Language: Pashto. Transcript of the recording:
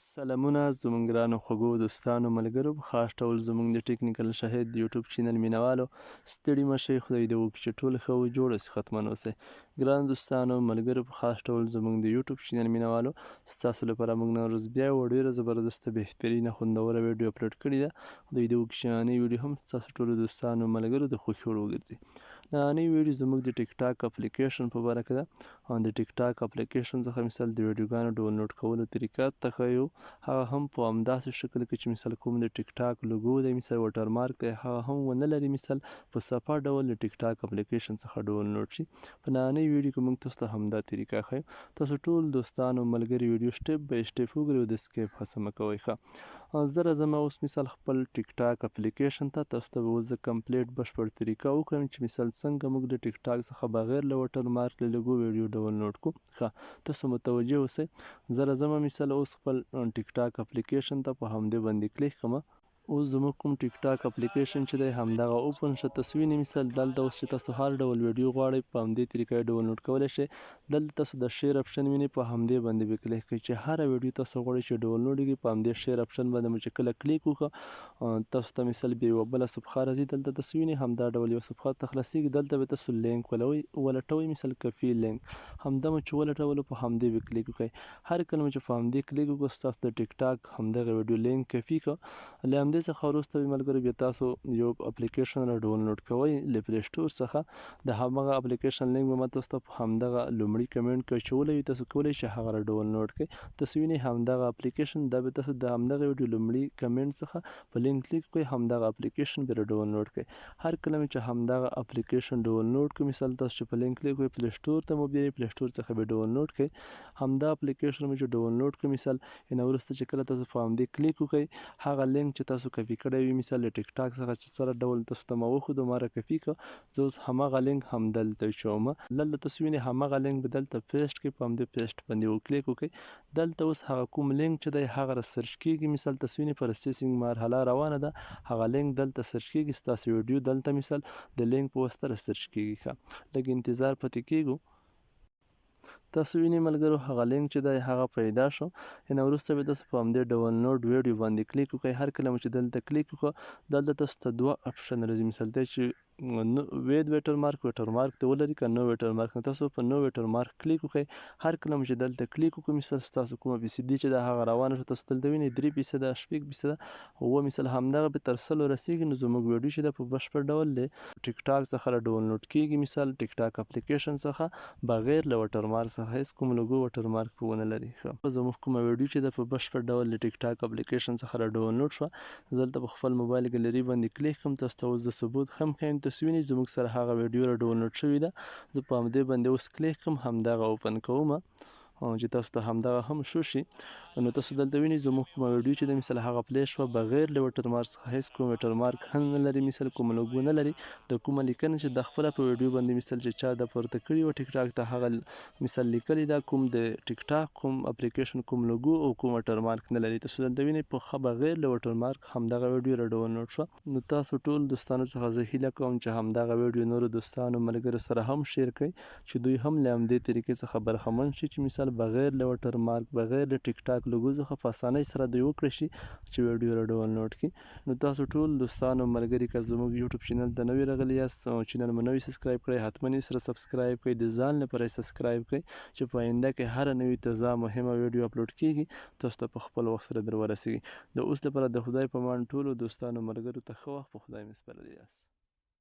سلامونه زموږ ګرانو خوږو دوستانو ملګرو په خاص ډول زموږ د ټیکنیکل شاهد د یوټیوب چینل مینوالو ستړي مه شئ خدای دې وکړي چې ټول ښه او جوړ صحتمند اوسئ ګرانو دوستانو ملګرو په خاص ډول زموږ د یوټیوب چینل مینوالو ستاسو لپاره موږ نن ورځ بیا یوه ډېره زبردسته بهترینه خوندوره ویډیو اپلوډ کړې ده خدای دې وکړي چې نننۍ ویډیو هم ستاسو ټولو دوستانو ملګرو د خوښې وړ وګرځي نننۍ ویډیو زموږ د ټیک ټاک اپلیکیشن په باره کې ده او د ټیک ټاک اپلیکیشن څخه مثال د ویډیوګانو ډونلوډ کولو طریقه تخیو هغه هم په همداسې شکل کې چې مثال کوم د ټیک ټاک لوګو دی مثال واټرمارک دی هغه هم ونه لري مثال په صفا ډول د ټیک ټاک اپلیکیشن څخه ډونلوډ شي په نننۍ ویډیو کې موږ تاسو ته همدا طریقه ښیو تاسو ټول دوستانو ملګري ویډیو سټیپ بای سټیپ وګورئ او د سکیپ هڅه مه کوئ ښه زه راځم اوس مثال خپل ټیک ټاک اپلیکیشن ته تاسو ته به اوس زه کمپلیټ بشپړ طریقه وښیم چې مثال څنګه موږ د ټیک ټاک څخه بغیر له واټرمارک له لوګو ویډیو ډونلوډ کړو ښه تاسو متوجه اوسئ زه راځم مثال اوس خپل ټیک ټاک اپلیکیشن ته په همدې باندې کلیک کوم اوس زموږ کوم ټیک ټاک اپلیکیشن چې دی همدغه اوپن شه تاسو وینئ مثال دلته اوس چې تاسو هر ډول ویډیو غواړئ په همدې طریقه یې ډونلوډ کولی شئ دلته تاسو د شیر اپشن وینئ په همدې باندې به کلیک کوئ چې هره ویډیو تاسو غواړئ چې ډونلوډ کړئ په همدې شیر اپشن باندې مو چې کله کلیک وکړه تاسو ته مثال بیا یوه بله صفحه راځي دلته تاسو وینئ همدا ډول یوه صفحه ته خلاصیږي دلته به تاسو لینک ولټوئ مثال کفي لینک همدا مو چې ولټولو په همدې به کلیک وکړئ هر کله مو چې په همدې کلیک وکړو ستاسو د ټیک ټاک همدغه ویډیو لینک کفي کړه له همدې څخه وروسته ملګرو بیا تاسو یو اپلیکیشن را ډونلوډ کوئ له پلی سټور څخه د همغه اپلیکیشن لینک به ما تاسو ته په همدغه لومړي کمنټ کې اچولی وي تاسو کولی شئ هغه را ډونلوډ کړئ تاسو وینئ همدغه اپلیکیشن دا به تاسو د همدغه ویډیو لومړي کمنټ څخه په لینک کلیک کړئ همدغه اپلیکیشن بیا را ډونلوډ کړئ هر کله مې چې همدغه اپلیکیشن ډونلوډ کړئ مثال تاسو چې په لینک کلیک کړئ پلی سټور ته مو بیایي پلی سټور څخه بیا ډونلوډ کړئ همدا اپلیکیشن مې چې ډونلوډ کړئ مثال نه وروسته چې کله تاسو په همدې کلیک وکړئ هغه لینک چې تاسو کپي کړی وي مثال د ټیک ټاک څخه چې سره ډول تاسو ته ما وښودو ما راکپي کړه زه اوس همغه لینک همدلته اچومه دلته تاسو وینئ همغه لینک به دلته پیسټ کړئ په همدې پیسټ باندې وکلیک وکړئ دلته اوس هغه کوم لینک چې دی هغه را سرچ کېږي مثال تاسو وینئ پروسیسینګ مرحله روانه ده هغه لینک دلته سرچ کېږي ستاسو ویډیو دلته مثال د لینک په واسطه را سرچ کېږي ښه لږ انتظار پاتې کېږو تاسو وینئ ملګرو هغه لینک چې دی هغه پیدا شو نه وروسته به تاسو په همدې ډونلوډ ویډیو باندې کلیک وکړئ هر کله مو چې دلته کلیک وکړه دلته تاسو ته دوه اپشن راځي مثال دی چې وید ویټرمارک ته ولري که نو ویټرمارک نه تاسو په نو ویټرمارک کلیک وکړئ هر کله مو چې دلته کلیک وکړو مثال ستاسو کومه پیسیدي چې ده هغه روانه شوه تاسو دلته وینئ 3% 6% اووه مثال همدغه به تر 100 رسیږي نو زموږ ویډیو چې ده په بشپړ ډول د ټیک ټاک څخه را ډونلوډ کېږي مثال ټیک ټاک اپلیکیشن څخه بغیر له واټرمارک څخه هېڅ کوم لوګو واټرمارک په ونه لري زموږ کومه ویډیو چې ده په بشپړ ډول د ټیک ټاک اپلیکیشن څخه را ډونلوډ شوه دلته په خپل موبایل ګلري باندې کلیک کوم تاسو ته اوس د ثبوت هم ښیم تاسو وینئ زموږ سره هغه ویډیو را ډونلوډ شوې ده زه په همدې باندې اوس کلیک کوم همدغه اوپن کومه چې تاسو ته همدغه هم شو شي نو تاسو دلته وینئ زموږ کومه ویډیو چې ده مثال هغه پلی شوه بغیر له واټرمارک څخه هېڅ کوم واټرمارک هم نه لري مثال کوم لوګو نه لري د کومه لیکنه چې د خپله په ویډیو باندې مثال چې چا د پورته کړي وه ټیک ټاک ته هغه مثال لیکلي ده کوم د ټیک ټاک کوم اپلیکیشن کوم لوګو او کوم واټرمارک نه لري تاسو دلته وینئ په ښه بغیر له واټرمارک همدغه ویډیو را ډونلوډ شوه نو تاسو ټول دوستانو څخه زه هیله کوم چې همدغه ویډیو نورو دوستانو ملګرو سره هم شیر کړئ چې دوی هم له همدې طریقې څخه برخمن شي چې مثال بغیر له واټرمارک بغیر له ټیک ټاک لوګو څخه په اسانۍ سره دوی وکړی شي چې ویډیو را ډونلوډ کړي نو تاسو ټول دوستانو ملګري که زموږ یوټیوب چینل ته نوي راغلي یاست چینل مو نوي سبسکرایب کړئ حتما یې سره سبسکرایب کړئ د ځان لپاره یې سبسکرایب کړئ چې په آینده کې هره نوې تازه مهمه ویډیو اپلوډ کېږي تاسو ته په خپل وخت سره در ورسیږي د اوس لپاره د خدای په امان ټولو دوستانو ملګرو ته ښه وخت په خدای مې سپارلی یاست